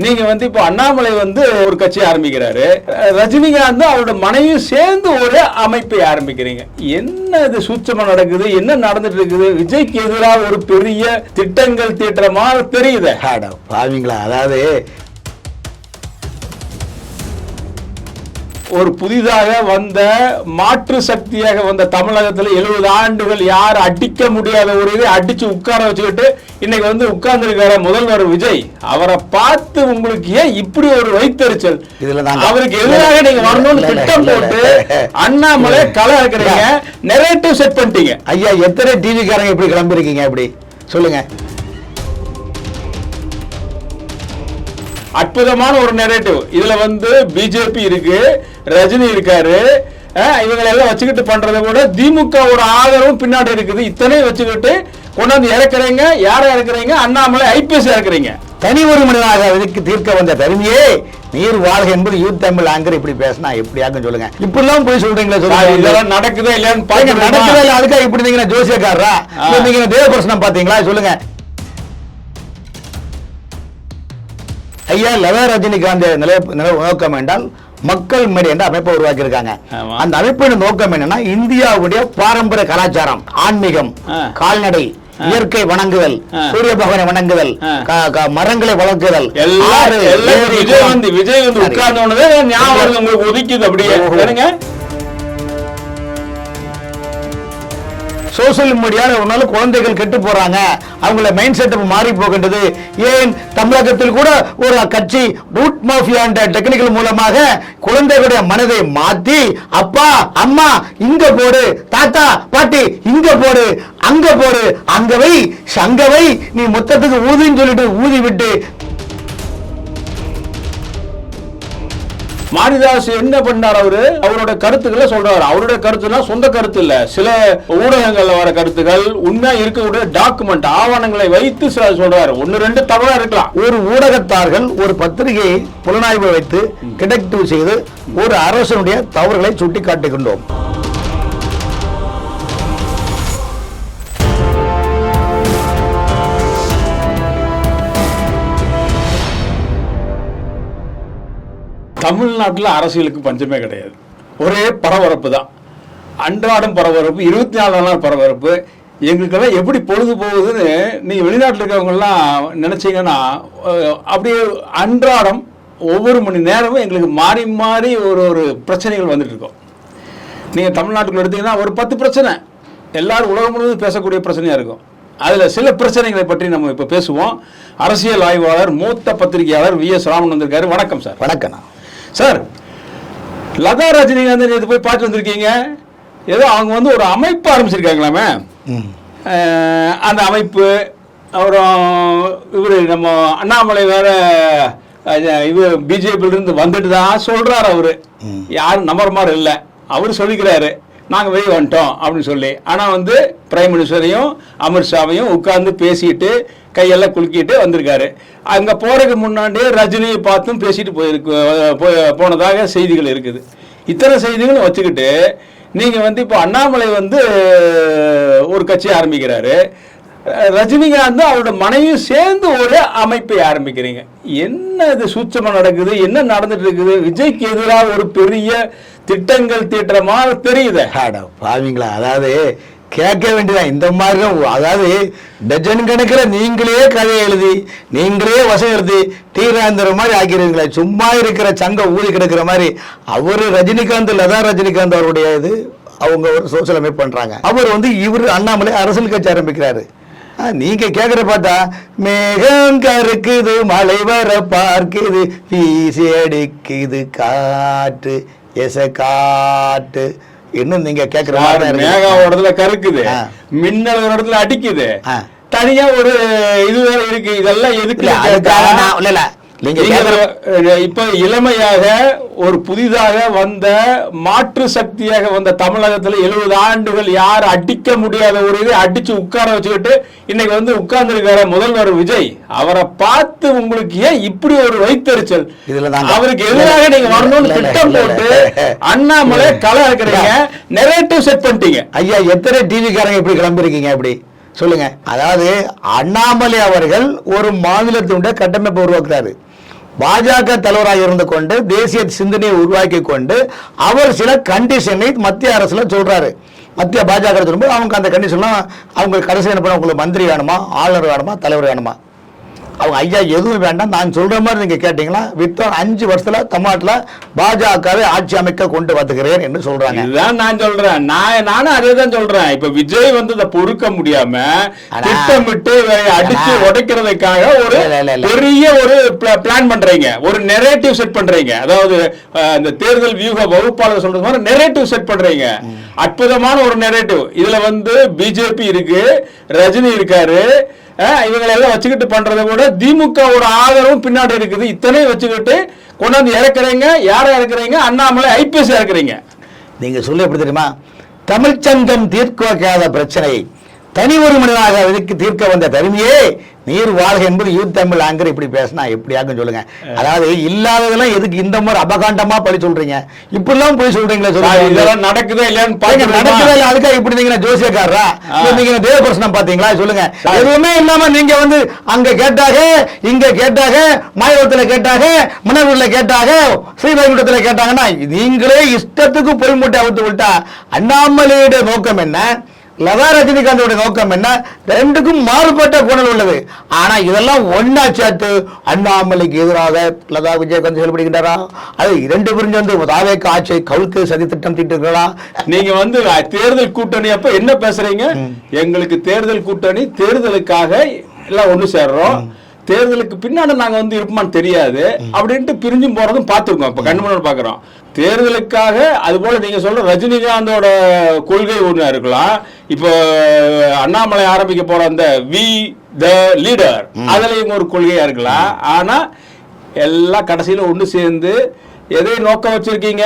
நீங்க இப்போ அண்ணாமலை ஒரு கட்சி ஆரம்பிக்கிறாரு, ரஜினிகாந்த் அவரோட மனைவியும் சேர்ந்து ஒரு அமைப்பை ஆரம்பிக்கிறீங்க. என்ன இது சூட்சமா நடக்குது, என்ன நடந்துட்டு இருக்குது? விஜய்க்கு எதிராக ஒரு பெரிய திட்டங்கள் தீட்டுற மாதிரி தெரியுது. பாவீங்களா? அதாவது ஒரு புதிதாக வந்த மாற்று சக்தியாக வந்த தமிழகத்தில் 70 ஆண்டுகள் யார் அடிக்க முடியாத ஒரு இதை அடிச்சு உட்கார வச்சுக்கிட்டு இன்னைக்கு உட்கார்ந்து இருக்கிற முதல்வர் விஜய், அவரை பார்த்து உங்களுக்கு ஏன் இப்படி ஒரு வைத்தறிச்சல்? அவருக்கு எதிராக நீங்க வரணும்னு திட்டம் போட்டு அண்ணாமலை களை இருக்கிறீங்க, நெரேட்டிவ் செட் பண்ணிட்டீங்க. ஐயா, எத்தனை டிவி காரங்க இப்படி கிளம்பிருக்கீங்க? அப்படி சொல்லுங்க. அற்புதமான ஒரு நெரேட்டிவ். இதுல பிஜேபி இருக்கு, ரஜினி இருக்காரு, இவங்களை எல்லாம் வச்சுக்கிட்டு பண்றதை கூட திமுகவோட ஆதரவும் பின்னாடி இருக்குது. இத்தனை வச்சுக்கிட்டு கொண்டாந்து இறக்குறீங்க. யாரை இறக்குறீங்க? அண்ணாமலை ஐபிஎஸ் இறக்குறீங்க. தனி ஒரு மனிதனாக இதுக்கு தீர்க்க வந்த பெருமையே நீர் வாழ்க என்பது யூத் தமிழ் ஆங்கர் இப்படி பேசினா எப்படி ஆகும் சொல்லுங்க. இப்படி எல்லாம் போய் சொல்றீங்களா? சொல்லுங்க, இதெல்லாம் நடக்குதா இல்லையான்னு நடக்குதா இல்ல? அதுக்காக இப்படி இருந்தீங்கன்னா ஜோசியக்காரரா நீங்க தேவபுருஷனம் பாத்தீங்களா? சொல்லுங்க ஐயா. லதா ரஜினிகாந்த் நோக்கம் என்றால் மக்கள் மேடை என்ற அமைப்பை உருவாக்கி இருக்காங்க. அந்த அமைப்பின் நோக்கம் என்னன்னா, இந்தியாவுடைய பாரம்பரிய கலாச்சாரம், ஆன்மீகம், கால்நடை, இயற்கை வணங்குதல், சூரிய பகவானை வணங்குதல், மரங்களை வளர்க்குதல். விஜய் உட்கார்ந்து ஞாபகம் உங்களுக்கு ஒதுக்கிது. அப்படியே சோசியல் மீடியால ஒரு நாள் குழந்தைகள் கெட்டு போறாங்க, அவங்கள மைண்ட் செட் மாறி போகின்றது. ஏன் தமிழகத்தில் கூட ஒரு கட்சி ரூட் மாஃபியா என்ற டெக்னிக்கல் மூலமாக குழந்தைகளுடைய மனதை மாற்றி, அப்பா அம்மா இங்க போடு, தாத்தா பாட்டி இங்க போடு, அங்க போடு, அங்கவை சங்கவை, நீ மொத்தத்துக்கு ஊதின்னு சொல்லிட்டு ஊதி விட்டு. மாரிதாஸ் என்ன பண்ணார்? அவரோட கருத்துக்களை சொல்றாரு. அவருடைய கருத்துனா சொந்த கருத்து இல்ல, சில ஊடகங்கள்ல வர கருத்துக்கள், உண்மையா இருக்கக்கூடிய டாக்குமெண்ட் ஆவணங்களை வைத்து சில சொல்றாரு. 1-2 தவறா இருக்கலாம். ஒரு ஊடகத்தார்கள் ஒரு பத்திரிகையை புலனாய்வு வைத்து டிடெக்டிவ் செய்து ஒரு அரசனுடைய தவறுகளை சுட்டி காட்டுகின்றோம். தமிழ்நாட்டில் அரசியலுக்கு பஞ்சமே கிடையாது. ஒரே பரபரப்பு தான், அன்றாடம் பரபரப்பு, 24 நாள் பரபரப்பு. எங்களுக்கெல்லாம் எப்படி பொழுது போகுதுன்னு நீங்கள் வெளிநாட்டில் இருக்கிறவங்கெல்லாம் நினச்சிங்கன்னா, அப்படியே அன்றாடம் ஒவ்வொரு மணி நேரமும் எங்களுக்கு மாறி மாறி ஒரு பிரச்சனைகள் வந்துட்டு இருக்கோம். நீங்கள் தமிழ்நாட்டுக்குள்ள எடுத்தீங்கன்னா ஒரு 10 பிரச்சனை எல்லாரும் உலகம் முழுவதும் பேசக்கூடிய பிரச்சனையாக இருக்கும். அதில் சில பிரச்சனைகளை பற்றி நம்ம இப்போ பேசுவோம். அரசியல் ஆய்வாளர், மூத்த பத்திரிகையாளர் VS ராமன் வந்திருக்காரு. வணக்கம் சார். வணக்கம் சார். லதா ரஜினிகாந்த் நேற்று போய் பார்த்து வந்திருக்கீங்க. ஏதோ அவங்க ஒரு அமைப்பு ஆரம்பிச்சிருக்காங்களாமே, அந்த அமைப்பு. அப்புறம் நம்ம அண்ணாமலை வேற பிஜேபியிலிருந்து வந்துட்டு தான் சொல்றாரு. அவரு யாரும் நம்புற மாதிரி இல்லை. அவரு சொல்லிக்கிறாரு, நாங்கள் வெளியே வந்துட்டோம் அப்படின்னு சொல்லி. ஆனால் பிரைம் மினிஸ்டரையும் அமித்ஷாவையும் உட்கார்ந்து பேசிட்டு கையெல்லாம் குலுக்கிட்டு வந்திருக்காரு. அங்கே போறதுக்கு முன்னாடியே ரஜினியை பார்த்தும் பேசிட்டு போனதாக செய்திகள் இருக்குது. இத்தனை செய்திகளும் வச்சுக்கிட்டு நீங்கள் இப்போ அண்ணாமலை ஒரு கட்சி ஆரம்பிக்கிறாரு, ரஜினிகாந்த் அவரோட மனைவியும் சேர்ந்து ஒரு அமைப்பை ஆரம்பிக்கிறீங்க. என்ன இது சூட்சமா நடக்குது, என்ன நடந்துட்டு இருக்குது? விஜய்க்கு எதிராக ஒரு பெரிய திட்டங்கள் தீட்டுற மாதிரி தெரியுது. பாவீங்களா? அதாவது கேட்க வேண்டியதான் இந்த மாதிரி. அதாவது டஜன் கணக்கில் நீங்களே கதை எழுதி நீங்களே வசம் எழுதி தீராந்திர மாதிரி ஆக்கிறீங்களே. சும்மா இருக்கிற சங்க ஊதி கிடக்கிற மாதிரி. அவரு ரஜினிகாந்த், லதா ரஜினிகாந்த் அவருடைய இது அவங்க ஒரு சோசியல் அமைப்பு பண்றாங்க. அவர் இவர் அண்ணாமலை அரசியல் கட்சி ஆரம்பிக்கிறாரு. நீங்க கேக்குற பார்த்தா, மேகம் கருக்குது, மழை வர பார்க்குது, வீசி அடிக்குது காற்று, எச காற்று. இன்னும் நீங்க கேக்குற மேகம் ஒரு இடத்துல கருக்குது, மின்னல் ஒரு இடத்துல அடிக்குது, தனியா ஒரு இது வேற இருக்கு. இதெல்லாம் எதுக்கு? இப்ப இளமையாக ஒரு புதிதாக வந்த மாற்று சக்தியாக வந்த தமிழகத்தில் 70 ஆண்டுகள் யார் அடிக்க முடியாத ஒரு இதை அடிச்சு உட்கார வச்சுக்கிட்டு இன்னைக்கு உட்கார்ந்து இருக்கிற முதல்வர் விஜய், அவரை பார்த்து உங்களுக்கு ஏன் இப்படி ஒரு வைத்தறிச்சல்? அவருக்கு எதிராக நீங்க வரணும்னு திட்டம் போட்டு அண்ணாமலை களை இருக்கிறீங்க, நெரேட்டிவ் செட் பண்ணிட்டீங்க. ஐயா, எத்தனை டிவி காரங்க இப்படி கிளம்பிருக்கீங்க? அப்படி சொல்லுங்க. அதாவது அண்ணாமலை அவர்கள் ஒரு மாநிலத்தினுடைய கட்டமைப்பை உருவாக்குறாரு. பாஜக தலைவராக இருந்து கொண்டு தேசிய சிந்தனையை உருவாக்கி கொண்டு அவர் சில கண்டிஷனை மத்திய அரசுல சொல்றாரு. மத்திய பாஜக சொல்லும்போது அவங்க அந்த கண்டிஷன்லாம் அவங்க கடைசி என்ன பண்ண, உங்களுக்கு மந்திரி வேணுமா, ஆளுநர் வேணுமா, தலைவர் வேணுமா, அவங்க ஐயா எதுவும் வேண்டாம், நான் சொல்ற மாதிரி நீங்க கேட்டீங்களா வித்தா 5 வருஷத்துல தமிழ்நாட்டுல பாஜகவை ஆட்சி அமைக்க கொண்டு வந்துகிறேன் என்று சொல்றாங்க. இதுதான் நான் சொல்றேன், நானும் அதே தான் சொல்றேன். இப்ப விஜய் வந்து அதை பொறுக்க முடியாம திட்டமிட்டு அடிச்சு உடைக்கிறதுக்காக ஒரு பெரிய ஒரு பிளான் பண்றீங்க, ஒரு நெரேட்டிவ் செட் பண்றீங்க. அதாவது இந்த தேர்தல் வியூக வகுப்பாளர் சொல்றது மாதிரி நெரேட்டிவ் செட் பண்றீங்க. அற்புதமான ஒரு நெரேட்டிவ். இதுல வந்து பிஜேபி இருக்கு, ரஜினி இருக்காரு, இவங்களை எல்லாம் வச்சுக்கிட்டு பண்றதை கூட திமுகவோட ஆதரவும் பின்னாடி இருக்குது. இத்தனையும் வச்சுக்கிட்டு கொண்டாந்து இறக்குறீங்க. யாரை இறக்குறீங்க? அண்ணாமலை ஐபிஎஸ் இறக்குறீங்க. நீங்க சொல்ல எப்படி தெரியுமா, தமிழ்ச்சங்கம் தீர்க்க வைக்காத பிரச்சனையை தனி ஒரு மனிதனாக தீர்க்க வந்த தருமையே நீர் வாழ்க என்பது யூத் தமிழ் ஆங்கர் இப்படி பேசினா எப்படி ஆகும் சொல்லுங்க. அதாவது இல்லாததெல்லாம் எதுக்கு இந்த மாதிரி அபகாண்டமா பழி சொல்றீங்க, இப்படிலாம் போய் சொல்றீங்களா? சொல்லுங்க, இதெல்லாம் நடக்குதா இல்லையான்னு நடக்குதா இல்ல, அதுக்காக இப்படி நீங்க ஜோசியக்காரரா, நீங்க தேவபுருஷனம் பாத்தீங்களா? சொல்லுங்க. எதுவுமே இல்லாம நீங்க வந்து அங்க கேட்டாக, இங்க கேட்டாக, மாயவரத்துல கேட்டாக, மணவூர்ல கேட்டாக, ஸ்ரீவைகுண்டத்துல கேட்டாங்கன்னா நீங்களே இஷ்டத்துக்கு பொய் மூட்டை அவுத்து விட்டா அண்ணாமலையோட நோக்கம் என்ன, லதா ரஜினிகாந்தோட நோக்கம் என்ன? ரெண்டுக்கும் மாறுபட்ட குணல் உள்ளது. ஆனா இதெல்லாம் ஒன்னா சேர்த்து அண்ணாமலைக்கு எதிராக லதா விஜயகாந்த் செயல்படுகின்றாரா? அது 2 பிரிஞ்சு வந்து தாவேக்கு ஆட்சியை கவுக்கு சதி திட்டம் தீட்டுங்களா? நீங்க வந்து தேர்தல் கூட்டணி அப்ப என்ன பேசுறீங்க? எங்களுக்கு தேர்தல் கூட்டணி, தேர்தலுக்காக எல்லாம் ஒண்ணு சேர்றோம், தேர்தலுக்கு பின்னாடி நாங்க வந்து இருப்போமான்னு தெரியாது அப்படின்ட்டு பிரிஞ்சும் போறதும் பார்த்துருக்கோம். இப்ப கண்முன்னாடி பாக்குறோம். தேர்தலுக்காக அது போல நீங்க சொல்ற ரஜினிகாந்தோட கொள்கை ஒண்ணு இருக்கலாம். இப்போ அண்ணாமலை ஆரம்பிக்க போற அந்த வி த லீடர் அதுலயும் ஒரு கொள்கையா இருக்கலாம். ஆனா எல்லாம் கடைசியில ஒண்ணு சேர்ந்து எதை நோக்கம் வச்சிருக்கீங்க?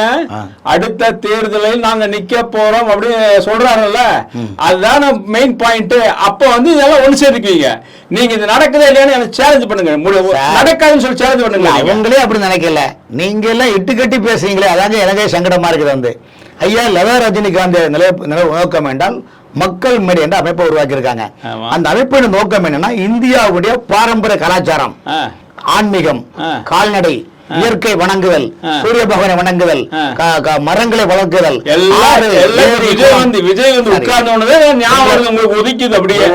அடுத்த தேர்தலில் நாங்க நிக்க போறோம் அப்படின்னு சொல்றாருல்ல, அதுதான் மெயின் பாயிண்ட். அப்ப வந்து இதெல்லாம் ஒண்ணு சேர்த்துக்குவீங்க. நீங்க இது நடக்குதா இல்லையான்னு எனக்கு சேலஞ்ச் பண்ணுங்க. நடக்காதுன்னு சொல்லி சேலஞ்ச் பண்ணுங்க. அவங்களே அப்படி நினைக்கல, நீங்க எல்லாம் இட்டு கட்டி பேசுறீங்களே, அதாங்க எனக்கே சங்கடமா இருக்குது. வந்து ஐயா லதா ரஜினிகாந்த் நோக்கம் என்றால் மக்கள் மேடை என்ற அமைப்பை உருவாக்கி இருக்காங்க. அந்த அமைப்பின் நோக்கம் என்னன்னா இந்தியாவுடைய பாரம்பரிய கலாச்சாரம், ஆன்மீகம், கால்நடை, இயற்கை வணங்குதல், சூரிய பகவானை வணங்குதல், மரங்களை வளர்க்குதல், விஜய் வந்து உட்கார்ந்து ஒதுக்கிது. அப்படியே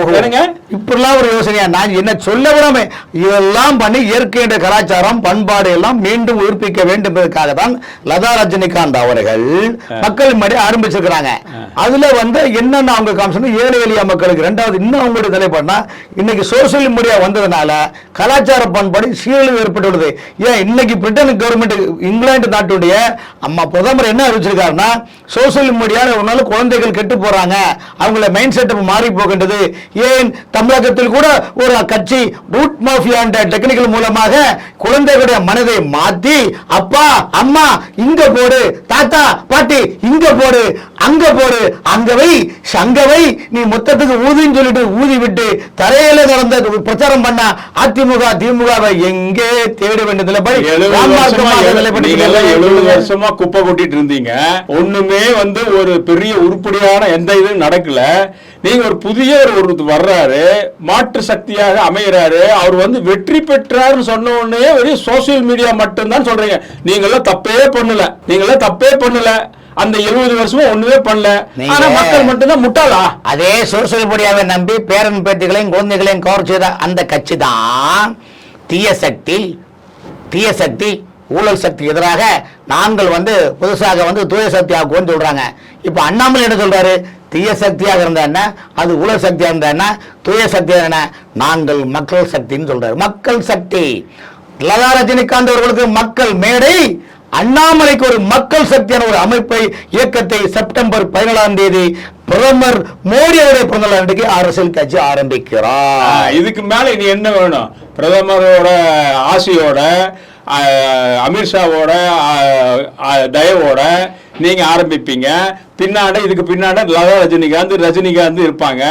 இப்படிலாம் ஒரு யோசனையா? நான் என்ன சொல்ல விடாம இதெல்லாம் பண்ணி இயற்கை என்ற கலாச்சாரம் பண்பாடு எல்லாம் மீண்டும் உயிர்ப்பிக்க வேண்டும் என்பதற்காக தான் லதா ரஜினிகாந்த் அவர்கள் மக்கள் மேடை ஆரம்பிச்சிருக்கிறாங்க. அதுல வந்து என்னென்ன அவங்க காமிச்சு ஏழை எளிய மக்களுக்கு. ரெண்டாவது இன்னும் அவங்களுடைய நிலைப்பாடுனா இன்னைக்கு சோசியல் மீடியா வந்ததுனால கலாச்சார பண்பாடு சீரழிவு ஏற்பட்டுள்ளது. ஏன் இன்னைக்கு பிரிட்டன் கவர்மெண்ட், இங்கிலாந்து நாட்டுடைய அம்மா பிரதமர் என்ன அறிவிச்சிருக்காருன்னா சோசியல் மீடியால ஒரு நாள் குழந்தைகள் கெட்டு போறாங்க, அவங்கள மைண்ட் செட் மாறி போகின்றது. ஏன் தமிழகத்தில் கூட ஒரு கட்சி ரூட் மாஃபியா என்ற டெக்னிக்கல் மூலமாக குழந்தைகளுடைய மனதை மாற்றி அப்பா அம்மா இங்க போடு, தாத்தா பாட்டி இங்க போடு, அங்க போடு, அங்கவை சங்கவை, நீ மொத்தத்துக்கு ஊதின்னு சொல்லிட்டு ஊதி விட்டு தரையில நடந்த பிரச்சாரம் பண்ண அதிமுக திமுகவை எங்கே தேட வேண்டியதில்லை. 70 வருஷமா குப்பை கொட்டிட்டு இருந்தீங்க, ஒண்ணுமே வந்து ஒரு பெரிய உருப்படியான எந்த இதுவும் நடக்கல. நீங்க ஒரு புதிய ஒரு வர்றாரு, மாற்று சக்தியாக அமைகிறாரு, அவர் வந்து வெற்றி பெற்றாருன்னு சொன்ன உடனே ஒரு சோசியல் மீடியா மட்டும்தான் சொல்றீங்க. நீங்களாம் தப்பே பண்ணல. அந்த 70 வருஷமா ஒண்ணுமே பண்ணல. ஆனா மக்கள் மட்டும்தான் முட்டாளா? அதே சோசியல் மீடியாவை நம்பி பேரன் பேத்திகளையும் குழந்தைகளையும் கவர் செய்த அந்த கட்சி தான் தீய சக்தி ஊழல் சக்தி எதிராக நாங்கள் வந்து புதுசாக வந்து தூய சக்தி ஆக்குவோம்னு சொல்றாங்க. இப்ப அண்ணாமலை என்ன சொல்றாரு? தீய சக்தியாக இருந்தா என்ன, அது ஊழல் சக்தியாக இருந்தா என்ன, தூய சக்தியாக என்ன, நாங்கள் மக்கள் சக்தின்னு சொல்றாரு. மக்கள் சக்தி லதா ரஜினிகாந்த் அவர்களுக்கு மக்கள் மேடை, அண்ணாமலைக்கு ஒரு மக்கள் சக்தியான ஒரு அமைப்பை இயக்கத்தை செப்டம்பர் 17ஆம் தேதி பிரதமர் மோடி அவருடைய பிறந்த நாளுக்கு அரசியல் கட்சி ஆரம்பிக்கிறார். இதுக்கு மேல இனி என்ன வேணும்? பிரதமரோட ஆசையோட, அமித்ஷாவோட தயவோட நீங்க ஆரம்பிப்பீங்க. இதுக்கு பின்னாடி லதா ரஜினிகாந்த் இருப்பாங்க.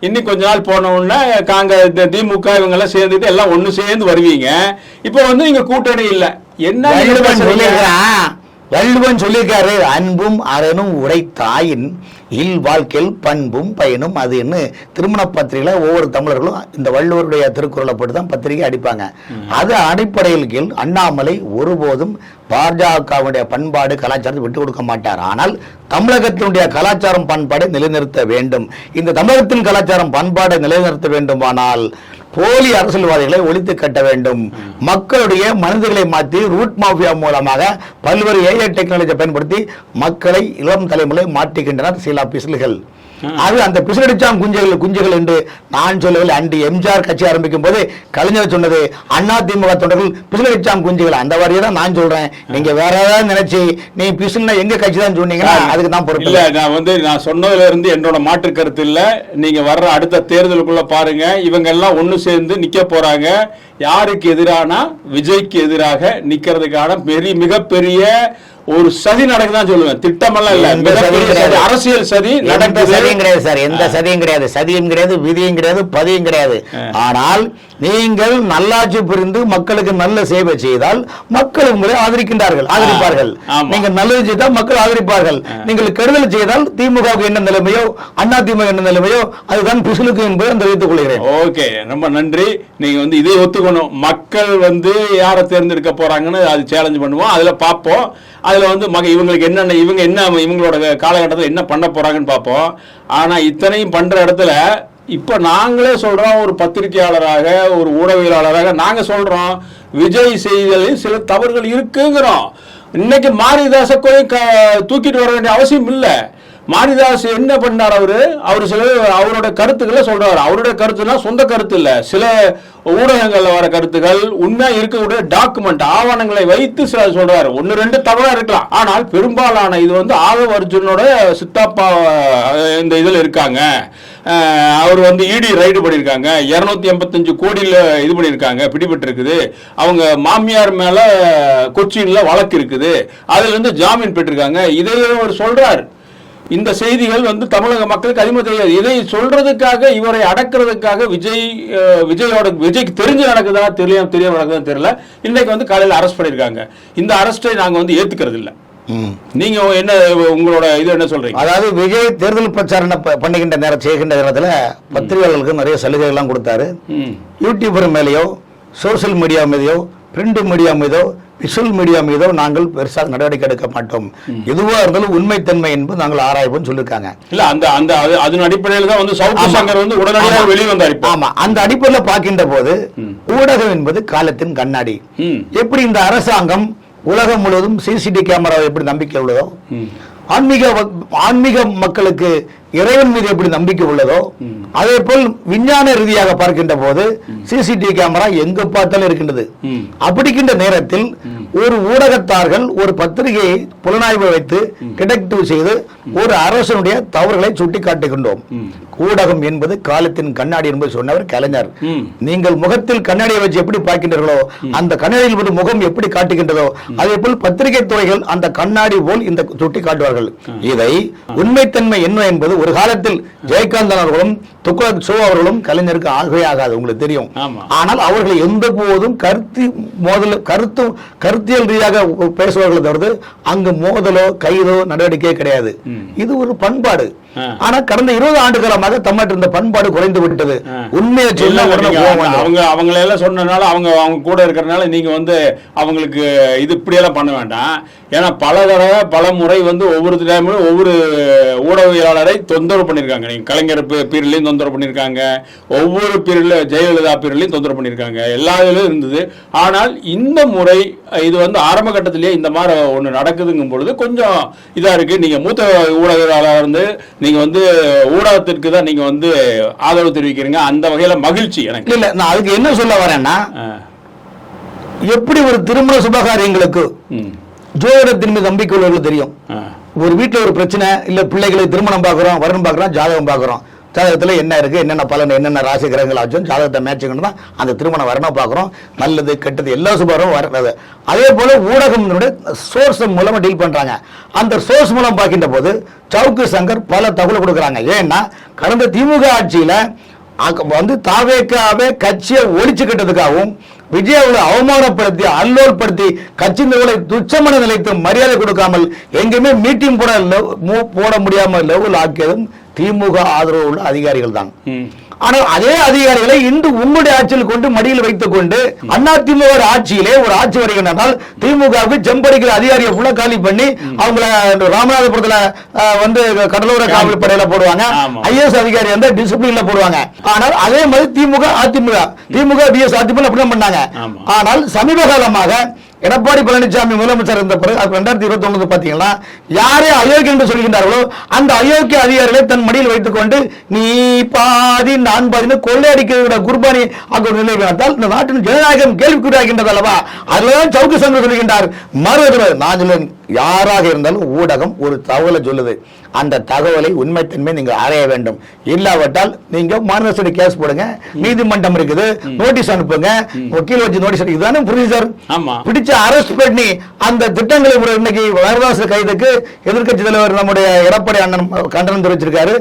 இன்னும் கொஞ்ச நாள் போன உடனே காங்கிரஸ் திமுக இவங்க எல்லாம் சேர்ந்துட்டு எல்லாம் ஒண்ணு சேர்ந்து வருவீங்க. இப்ப வந்து நீங்க கூட்டணி இல்ல. என்ன வள்ளுவன் சொல்லியிருக்காரு, அன்பும் அறனும் உரை தாயின் இல் வாழ்க்கையில் பண்பும் பயனும் அதுன்னு திருமண பத்திரிகையில ஒவ்வொரு தமிழர்களும் இந்த வள்ளுவருடைய திருக்குறளை போட்டு தான் பத்திரிகை அடிப்பாங்க. அது அடிப்படையில் கீழ் அண்ணாமலை ஒருபோதும் பாஜகவுடைய பண்பாடு கலாச்சாரத்தை விட்டு கொடுக்க மாட்டார். ஆனால் தமிழகத்தினுடைய கலாச்சாரம் பண்பாடை நிலைநிறுத்த வேண்டும். இந்த தமிழகத்தின் கலாச்சாரம் பண்பாடை நிலைநிறுத்த வேண்டுமானால் போலி அரசியல்வாதிகளை ஒழித்து கட்ட வேண்டும். மக்களுடைய மனிதர்களை மாற்றி ரூட் மாஃபியா மூலமாக பல்வேறு ஏஐ டெக்னாலஜியை பயன்படுத்தி மக்களை இளம் தலைமுறை மாற்றுகின்றனர் சில பிசில்கள். அது அந்த பிசிலடிச்சாம் குஞ்சுகள் என்று நான் சொல்லவில்லை. அன்று எம்ஜிஆர் கட்சி ஆரம்பிக்கும் போது கலைஞர் சொன்னது அதிமுக தொண்டர்கள் பிசிலடிச்சாம் குஞ்சுகள். அந்த வரையை தான் நான் சொல்றேன். நீங்க வேற ஏதாவது நினைச்சு நீ பிசில்னா எங்க கட்சி தான் சொன்னீங்கன்னா அதுக்கு தான் பொறுப்பு இல்ல. நான் சொன்னதுல இருந்து என்னோட மாற்று கருத்து இல்ல. நீங்க வர்ற அடுத்த தேர்தலுக்குள்ள பாருங்க, இவங்க எல்லாம் ஒண்ணு சேர்ந்து நிக்க போறாங்க. யாருக்கு எதிரானா விஜய்க்கு எதிராக நிக்கிறதுக்கான மிகப்பெரிய ஒரு சதி நடக்குதான் சொல்லுவேன். திட்டமெல்லாம் இல்ல, அரசியல் சதி நடக்குது. சதியும் கிடையாது சார், எந்த சதியும் கிடையாது. சதியும் கிடையாது, விதியும் கிடையாது, பதியும் கிடையாது. ஆனால் நீங்கள் நல்லாட்சி புரிந்து மக்களுக்கு நல்ல சேவை செய்தால் மக்கள் உங்களை ஆதரிப்பார்கள். நீங்கள் நல்லது செய்தால் மக்கள் ஆதரிப்பார்கள். நீங்கள் கெடுதல் செய்தால் திமுகவுக்கு என்ன நிலைமையோ அதிமுக என்ன நிலைமையோ அதுதான் பிசுலுக்கு என்பதை தெரிவித்துக் கொள்கிறேன். ஓகே, ரொம்ப நன்றி. நீங்க இதை ஒத்துக்கணும். மக்கள் யாரை தேர்ந்தெடுக்க போறாங்கன்னு அது சேலஞ்ச் பண்ணுவோம். அதுல பார்ப்போம். அதுல இவங்களுக்கு என்னென்ன இவங்களோட காலகட்டத்தில் என்ன பண்ண போறாங்கன்னு பார்ப்போம். ஆனா இத்தனையும் பண்ற இடத்துல இப்ப நாங்களே சொல்றோம், ஒரு பத்திரிகையாளராக ஒரு ஊடகவியலாளராக நாங்க சொல்றோம், விஜய் செய்திகளில் சில தவறுகள் இருக்குங்கிறோம். இன்னைக்கு மாரிதாச தூக்கிட்டு வர வேண்டிய அவசியம் இல்லை. மாரிதாஸ் என்ன பண்ணார்? அவரு சில அவரோட கருத்துக்களை சொல்றாரு. அவருடைய கருத்துனா சொந்த கருத்து இல்ல, சில ஊடகங்கள்ல வர கருத்துக்கள் உண்மையா இருக்கக்கூடிய டாக்குமெண்ட் ஆவணங்களை வைத்து சில சொல்றாரு. 1-2 தவறா இருக்கலாம். ஆனால் பெரும்பாலான இது ஆதவ் அர்ஜுனோட சித்தாப்பா இந்த இதுல இருக்காங்க. அவர் இடி ரைடு பண்ணியிருக்காங்க. 285 கோடியில் இது பண்ணியிருக்காங்க, பிடிபட்டு இருக்குது. அவங்க மாமியார் மேல கொச்சின்ல வழக்கு இருக்குது, அதுல இருந்து ஜாமீன் பெற்றிருக்காங்க. இதையே அவர் சொல்றார். இந்த செய்திகள் தமிழக மக்களுக்கு அதிகமாக தெரியாது. இதை சொல்றதுக்காக, இவரை அடக்கிறதுக்காக விஜய்க்கு தெரிஞ்சு நடக்குதா தெரியாம நடக்குதா தெரியல. இன்னைக்கு காலையில் அரெஸ்ட் பண்ணியிருக்காங்க. இந்த அரெஸ்டை நாங்க ஏத்துக்கிறது இல்லை. நீங்க என்ன உங்களோட இது என்ன சொல்றீங்க? அதாவது விஜய் தேர்தல் பிரச்சாரம் பண்ணுகின்ற செய்கின்ற நேரத்தில் பத்திரிகையாளர்களுக்கு நிறைய சலுகைகள் எல்லாம் கொடுத்தாரு. யூடியூபர் மேலேயோ சோசியல் மீடியா மீதையோ பிரிண்ட் மீடியா மீதோ விஷுவல் மீடியா மீதோ நாங்கள் பெருசாக நடவடிக்கை எடுக்க மாட்டோம். எதுவா இருந்தாலும் உண்மைத்தன்மை என்பது நாங்கள் ஆராய்வோம் சொல்லிருக்காங்க. இல்ல அந்த அதன் அடிப்படையில் தான் சவுக்கு சங்கர் உடனடியாக வெளியே வந்தார். ஆமா, அந்த அடிப்படையில் பார்க்கின்ற போது ஊடகம் என்பது காலத்தின் கண்ணாடி. எப்படி இந்த அரசாங்கம் உலகம் முழுவதும் சிசிடிவி கேமராவை எப்படி நம்பிக்கை உள்ளதோ, ஆன்மீக மக்களுக்கு இறைவன் மீது எப்படி நம்பிக்கை உள்ளதோ, அதே போல் விஞ்ஞான ரீதியாக பார்க்கின்ற போது சிசிடிவி கேமரா எங்க பார்த்தாலும் இருக்கின்றது. அப்படிக்கின்ற நேரத்தில் ஒரு ஊடகத்தார்கள் ஒரு பத்திரிகையை புலனாய்வு வைத்து டிடெக்டிவ் செய்து ஒரு அரசனுடைய தவறுகளை சுட்டி காட்டுகின்றோம். ஊடகம் என்பது காலத்தின் கண்ணாடி என்பது சொன்னவர் கலைஞர். நீங்கள் முகத்தில் கண்ணாடியை வச்சு எப்படி பார்க்கின்றீர்களோ அந்த கண்ணாடியில் முகம் எப்படி காட்டுகின்றதோ அதே போல் பத்திரிகை துறைகள் அந்த கண்ணாடி போல் இந்த சுட்டி காட்டுவார்கள். இதை உண்மைத்தன்மை என்ன என்பது ஒரு காலத்தில் ஜெயகாந்தன் அவர்களும் துக்ளக் ஷோ அவர்களும் கலைஞருக்கு ஆகவே ஆகாது, உங்களுக்கு தெரியும். ஆனால் அவர்கள் எந்த போதும் கருத்தியல் ரீதியாக பேசுவார்கள் தவிர்த்து அங்கு மோதலோ கைதோ நடவடிக்கையே கிடையாது. இது ஒரு பண்பாடு. ஆனா கடந்த 20 ஆண்டு காலமாக தமிழ்நாட்டில் இந்த பண்பாடு குறைந்து விட்டது. உண்மையை சொல்ல அவங்களெல்லாம் சொன்னனால அவங்க கூட இருக்கிறனால நீங்க அவங்களுக்கு இது இப்படியெல்லாம் பண்ண வேண்டாம். ஏன்னா பல தடவை பல முறை ஒவ்வொரு டைமும் ஒவ்வொரு ஊடகவியலாளரை தொந்தரவு பண்ணியிருக்காங்க. நீங்க கலைஞர் பீரியட்லையும் தொந்தரவு பண்ணியிருக்காங்க, ஒவ்வொரு பீரியட்ல ஜெயலலிதா பீரியட்லையும் தொந்தரவு பண்ணியிருக்காங்க, எல்லா இதுலையும் இருந்தது. ஆனால் இந்த முறை இது ஆரம்ப கட்டத்திலேயே இந்த மாதிரி ஒன்று நடக்குதுங்கும் பொழுது கொஞ்சம் இதா இருக்கு. நீங்க மூத்த ஊடகவியலாளர் நீங்க ஊடகத்திற்கு தான் நீங்க ஆதரவு தெரிவிக்கிறீங்க. அந்த வகையில மகிழ்ச்சி எனக்கு. இல்ல, நான் அதுக்கு என்ன சொல்ல வரேன்னா, எப்படி ஒரு திருமண சுபகாரியங்களுக்கு ஜோதிடத்தின் மீது நம்பிக்கை உள்ளவர்களுக்கு தெரியும். ஒரு வீட்டுல ஒரு பிரச்சனை இல்ல, பிள்ளைகளை திருமணம் பார்க்கிறோம், வரணும் பார்க்கிறோம், ஜாதகம் பார்க்கிறோம். ஜாதகத்துல என்ன இருக்கு, என்னென்ன பலன், என்னென்ன ராசி கிரகங்கள் ஆச்சும் ஜாதகத்தை மேட்சிங் தான் அந்த திருமணம் வரணும் பார்க்கிறோம். நல்லது கெட்டது எல்லா சுபரும் வர்றது. அதே போல ஊடகம் சோர்ஸ் மூலமா டீல் பண்றாங்க. அந்த சோர்ஸ் மூலம் பார்க்கின்ற போது சவுக்கு சங்கர் பல தகவல் கொடுக்குறாங்க. ஏன்னா கடந்த திமுக ஆட்சியில தாவேக்காவே கட்சியை ஒழிச்சுக்கிட்டதுக்காகவும் விஜய் அவர்களை அவமானப்படுத்தி அல்லோல்படுத்தி கட்சி நிலைகளை துச்சமன நிலைத்து மரியாதை கொடுக்காமல் எங்கேயுமே மீட்டிங் போட முடியாமல் லெவல் ஆக்கியதும் திமுக ஆதரவு உள்ள அதிகாரிகள் தான். ஆனால் அதே அதிகாரிகளை இன்று உங்களுடைய ஆட்சியில் கொண்டு மடியில் வைத்துக் கொண்டு அதிமுக ஆட்சியிலே ஒரு ஆட்சி வருகின்றால் திமுகவுக்கு செம்படிக்கிற அதிகாரியை ஃபுல்லா காலி பண்ணி அவங்கள ராமநாதபுரத்துல வந்து கடலோர காவல் படையில போடுவாங்க, ஐஏஎஸ் அதிகாரி வந்து டிசிப்ளின்ல போடுவாங்க. ஆனால் அதே மாதிரி திமுக பிஎஸ் அதிமுக அப்படிதான் பண்ணாங்க. ஆனால் சமீப காலமாக எடப்பாடி பழனிசாமி முதலமைச்சர் இருந்த பிறகு 2021 பாத்தீங்கன்னா யாரே அயோக்கிய என்று சொல்கின்றார்களோ அந்த அயோக்கிய அதிகாரிகளை தன் மடியில் வைத்துக் கொண்டு நீ பாதி நான் பாதி கொள்ளையடிக்கிற குர்பானி ஆகும் நிலை வேண்டால் இந்த நாட்டின் ஜனநாயகம் கேள்விக்குறியாகின்றது அல்லவா? அதுலதான் சவுக்கு சங்கம் சொல்கின்றார். மறுபடியும் நான் சொல்லுவேன், யாராக இருந்தாலும் ஊடகம் ஒரு தகவலை சொல்லுது, அந்த தகவலை உண்மைத்தன்மை நீங்க அறைய வேண்டும். இல்லாவிட்டால் நீங்க மாநில கேஸ் போடுங்க, நீதிமன்றம் இருக்குது, நோட்டீஸ் அனுப்புங்க, வக்கீல் வச்சு நோட்டீஸ் இதுதானே ப்ரொசீஜர். பிடிச்ச அரெஸ்ட் பண்ணி அந்த திட்டங்களை இன்னைக்கு வரதாசு கைதுக்கு எதிர்கட்சி தலைவர் நம்முடைய எடப்பாடி அண்ணன் கண்டனம் தெரிவிச்சிருக்காரு.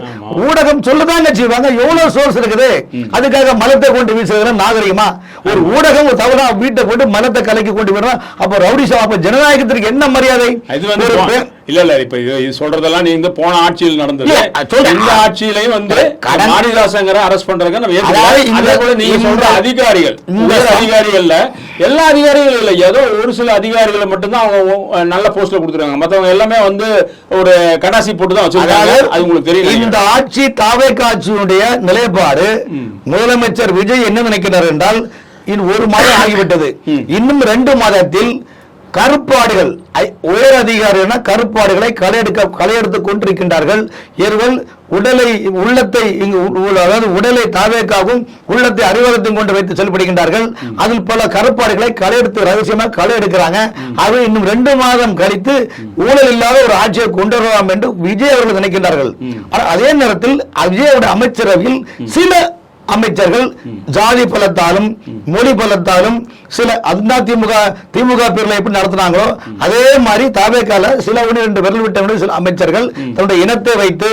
ஊடகம் சொல்லதான் செய்வாங்க, எவ்வளவு சோர்ஸ் இருக்குது. அதுக்காக மலத்தை கொண்டு வீசுறது நாகரிகமா? ஒரு ஊடகம் ஒரு தவறா வீட்டை போட்டு மலத்தை கலைக்கு கொண்டு வரணும். அப்ப ரவுடிசம், அப்ப ஜனநாயகத்திற்கு என்ன மரியாதை? இல்ல இப்ப இது சொல்றதெல்லாம் நீங்க போன ஆட்சியில் நடந்தது. இந்த ஆட்சியிலையும் வந்து மாரிதாசங்கரை அரெஸ்ட் பண்றாங்க. நீங்க சொல்ற அதிகாரிகள் அதிகாரிகள்ல எல்லா அதிகாரிகளும் இல்ல, ஏதோ ஒரு சில அதிகாரிகளை மட்டும்தான் அவங்க நல்ல போஸ்ட்ல கொடுத்துருக்காங்க. மத்தவங்க எல்லாமே வந்து ஒரு கடாசி போட்டு தான் வச்சிருக்காங்க. அது உங்களுக்கு தெரியும். இந்த ஆட்சி தாவேக ஆட்சியினுடைய நிலைப்பாடு முதலமைச்சர் விஜய் என்ன நினைக்கிறார் என்றால், இன்னும் 1 மாதம் ஆகிவிட்டது, இன்னும் 2 மாதத்தில் கருப்பாடுகள் உயர் அதிகாரிகள் கருப்பாடுகளை களையெடுத்துக் கொண்டிருக்கின்றார்கள். இவர்கள் உள்ளத்தை அதாவது உடலை தாவேக்காகவும் உள்ளத்தை அறிவகத்தையும் கொண்டு வைத்து செயல்படுகின்றார்கள். அதில் பல கருப்பாடுகளை களையெடுத்து ரகசியமாக களையெடுக்கிறாங்க. அது இன்னும் 2 மாதம் கழித்து ஊழல் இல்லாத ஒரு ஆட்சியை கொண்டு வரலாம் என்று விஜய் அவர்கள் நினைக்கின்றார்கள். அதே நேரத்தில் விஜயோட அமைச்சரவையில் சில அமைச்சர்கள் ஜாதி பலத்தாலும் மொழி பலத்தாலும் சில திமுக பேர்ல எப்படி நடத்தினாங்களோ அதே மாதிரி தாவேக்கால சில 1-2 விரல் விட்ட சில அமைச்சர்கள் தன்னுடைய இனத்தை வைத்து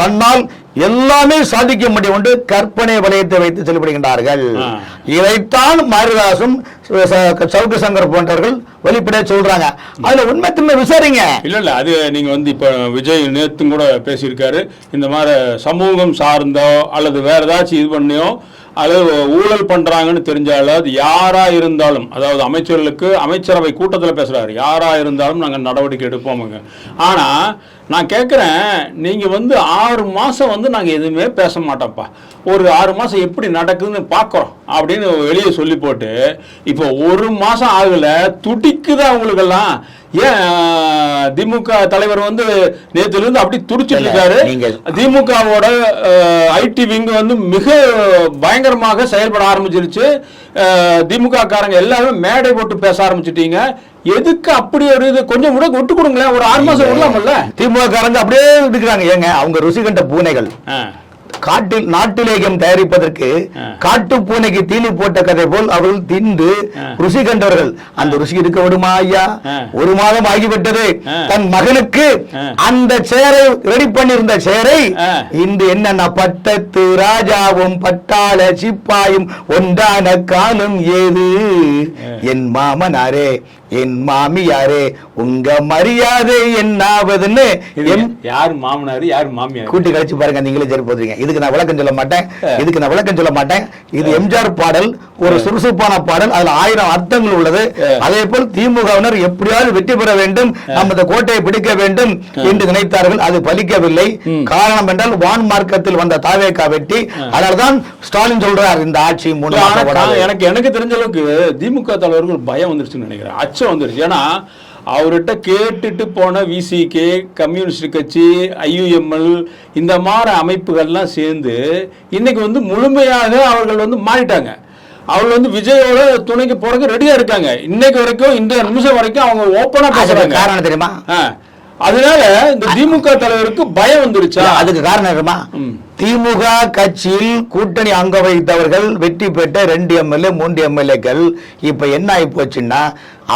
தன்னால் எல்லாமே சாதிக்க முடியும் என்று கற்பனை வலயத்தை வைத்து செயல்படுகின்றார்கள். இதைத்தான் மாரிதாசும் சவுக்கு சங்கர் போன்றவர்கள் வெளிப்படையா சொல்றாங்க. அதுல உண்மைத்தன்மை விசாரிங்க. இல்ல அது நீங்க வந்து இப்ப விஜய் நேத்தும் கூட பேசியிருக்காரு, இந்த மாதிரி சமூகம் சார்ந்தோ அல்லது வேற ஏதாச்சும் இது பண்ணியோ அல்லது ஊழல் பண்றாங்கன்னு தெரிஞ்சாலும் அது யாரா இருந்தாலும், அதாவது அமைச்சர்களுக்கு அமைச்சரவை கூட்டத்தில் பேசுறாரு, யாரா இருந்தாலும் நாங்கள் நடவடிக்கை எடுப்போமுங்க. ஆனா நான் கேட்குறேன், நீங்க வந்து 6 மாசம் வந்து நாங்கள் எதுவுமே பேச மாட்டோம்ப்பா, ஒரு 6 மாசம் எப்படி நடக்குதுன்னு பார்க்குறோம் அப்படின்னு வெளியே சொல்லி போட்டு இப்போ 1 மாசம் ஆகல துடிக்குது அவங்களுக்கெல்லாம். ஏன் திமுக தலைவர் வந்து நேத்துல இருந்து அப்படி துடிச்சிட்டு இருக்காரு. திமுகவோட ஐடி விங் வந்து மிக பயங்கரமாக செயல்பட ஆரம்பிச்சிருச்சு. திமுக காரங்க எல்லாரும் மேடை போட்டு பேச ஆரம்பிச்சிட்டீங்க. எதுக்கு அப்படி ஒரு இது? கொஞ்சம் விட்டு கொடுங்களேன், ஒரு 6 மாசம் விடலாம்ல. திமுக காரங்க அப்படியே இருக்கிறாங்க. ஏங்க அவங்க ருசி கண்ட பூனைகள். நாட்டிலேகம் தயாரிப்பதற்கு காட்டு பூனைக்கு தீனி போட்ட கதை போல் அவர்கள் தின்று ருசி கண்டவர்கள். அந்த ருசி இருக்க விடுமா ஐயா? 1 மாதம் ஆகிவிட்டது. தன் மகனுக்கு அந்த சேரை ரெடி பண்ணிருந்த சேரை இன்று என்னென்ன பட்டத்து ராஜாவும் பட்டாள சிப்பாயும் ஒன்றான காலம் ஏது? என் மாமனாரே என் மாமியாரே உங்க மரியாதை என்னாவதுன்னு யார் மாமனாரு யார் மாமியார் கூட்டி கழிச்சு பாருங்க, நீங்களே சரி போதுறீங்க. இதுக்கு நான் விளக்கம் சொல்ல மாட்டேன். இது எம்ஜிஆர் பாடல், ஒரு சுறுசுறுப்பான பாடல், அதுல 1000 அர்த்தங்கள் உள்ளது. அதே போல் திமுகவினர் எப்படியாவது வெற்றி பெற வேண்டும், நமது கோட்டையை பிடிக்க வேண்டும் என்று நினைத்தார்கள். அது பலிக்கவில்லை. காரணம் என்றால் வான் மார்க்கத்தில் வந்த தாவேகா வெட்டி. அதனால்தான் ஸ்டாலின் சொல்றார் இந்த ஆட்சி எனக்கு தெரிஞ்ச அளவுக்கு திமுக தலைவர்கள் பயம் வந்துருச்சுன்னு நினைக்கிறேன், அச்சம் வந்துருச்சு. ஏன்னா அவர்கிட்ட கேட்டுட்டு போன விசிகே, கம்யூனிஸ்ட் கட்சி, IUML இந்த மாதிரி அமைப்புகள்லாம் சேர்ந்து இன்னைக்கு வந்து முழுமையாக அவர்கள் வந்து மாறிட்டாங்க. அவர்கள் வந்து விஜயோட துணைக்கு போறதுக்கு ரெடியா இருக்காங்க. இன்னைக்கு வரைக்கும் இந்த நிமிஷம் வரைக்கும் அவங்க ஓப்பனா பேசுறாங்க. காரணம் தெரியுமா? அதனால இந்த திமுக தலைவருக்கு பயம் வந்துருச்சா? அதுக்கு காரணம் தெரியுமா? திமுக கட்சியில் கூட்டணி அங்க வைத்தவர்கள் வெற்றி பெற்ற 2 MLA 3 MLAக்கள் இப்ப என்ன ஆகி போச்சுன்னா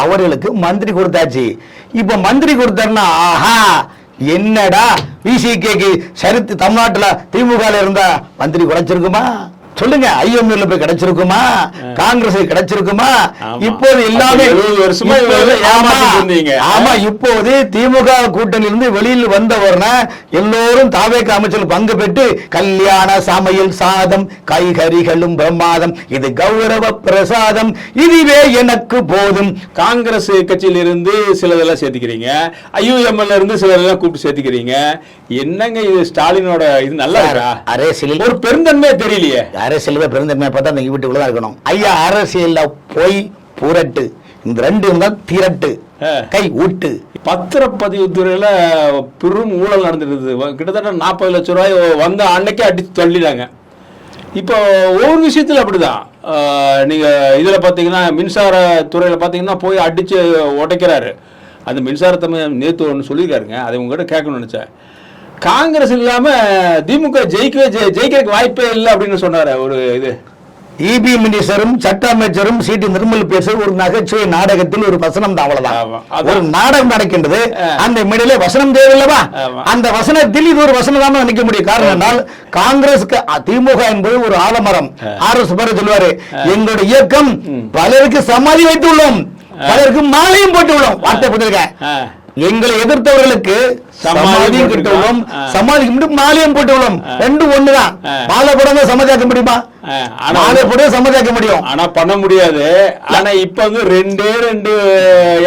அவர்களுக்கு மந்திரி கொடுத்தாச்சு. இப்ப மந்திரி கொடுத்தாருன்னா ஆஹா என்னடா விசிகேக்கு சரித்து தமிழ்நாட்டுல திமுக இருந்தா மந்திரி குறைச்சிருக்குமா? சொல்லுங்க, ஐஎம்எல்ல போய் கிடைச்சிருக்குமா, காங்கிரஸ் கிடைச்சிருக்குமா? ஆமா. இப்போது எல்லாமே 70 வருஷமா இப்போது ஏமாத்திட்டு இருந்தீங்க. ஆமா, இப்போது திமுக கூட்டணியிலிருந்து வெளியில் வந்தவர்னா எல்லோரும் தாவேக அமைச்சர்கள் பங்கு பெற்று கல்யாண சமையல் சாதம் காய்கறிகளும் பிரமாதம், இது கௌரவ பிரசாதம், இதுவே எனக்கு போதும். காங்கிரஸ் கட்சியில இருந்து சிலதெல்லாம் சேர்த்துக்கிறீங்க, ஐயுஎம்எல்ல இருந்து சிலதெல்லாம் கூப்பிட்டு சேர்த்துக்கிறீங்க. என்னங்க இது ஸ்டாலினோட இது நல்லா இருக்கா? அரசியலில் ஒரு பெருந்தன்மையே தெரியலையே. அரசியல் பெருந்தன்மையை பார்த்தா அந்த வீட்டுக்குள்ளதான் இருக்கணும் ஐயா. அரசியல்ல போய் புரட்டு, இந்த ரெண்டு தான் திரட்டு, கை ஊட்டு. பத்திரப்பதிவு துறையில பெரும் ஊழல் நடந்துருது. கிட்டத்தட்ட 40 லட்சம் ரூபாய் வந்த அன்னைக்கே அடிச்சு தள்ளிட்டாங்க. இப்போ ஒவ்வொரு விஷயத்துல அப்படிதான். நீங்க இதுல பாத்தீங்கன்னா மின்சார துறையில பாத்தீங்கன்னா போய் அடிச்சு உடைக்கிறாரு. அந்த மின்சாரத்தை நேத்து ஒன்று சொல்லியிருக்காருங்க, அதை உங்ககிட்ட கேட்கணும்னு நினைச்சேன். காங்கிரஸ் இல்லாம திமுக ஜெயிக்கிறதுக்கு வாய்ப்பே இல்லை அப்படின்னு சொன்னாரு. ஒரு இது இபி மினிஸ்டரும் சட்ட அமைச்சரும் சிடி நிர்மல் பேச ஒரு நகைச்சுவை நாடகத்தில் ஒரு வசனம் தான், அவ்வளவுதான். ஒரு நாடகம் நடக்கின்றது, அந்த மேடையில வசனம் தேவையில்லவா? அந்த வசனத்தில் இது ஒரு வசனம் தான் நினைக்க முடியும். காரணம் என்றால் காங்கிரஸ்க்கு திமுக என்பது ஒரு ஆலமரம். RS சொல்லுவாரு, எங்களுடைய இயக்கம் பலருக்கு சமாதி வைத்துள்ளோம், பலருக்கு மாலையும் போட்டு உள்ளோம். வார்த்தை புரிஞ்சிருக்கேன். எங்களை எதிர்த்தவர்களுக்கு சமாதி கிட்டுள்ளோம், சமாதிக்கு மட்டும் மாலையும் போட்டுள்ளோம். ரெண்டும் ஒண்ணுதான். மாலை போடாம சமாதியாக்க முடியுமா? மாலை போட சமாதியாக்க முடியும், ஆனா பண்ண முடியாது. ஆனா இப்ப வந்து 2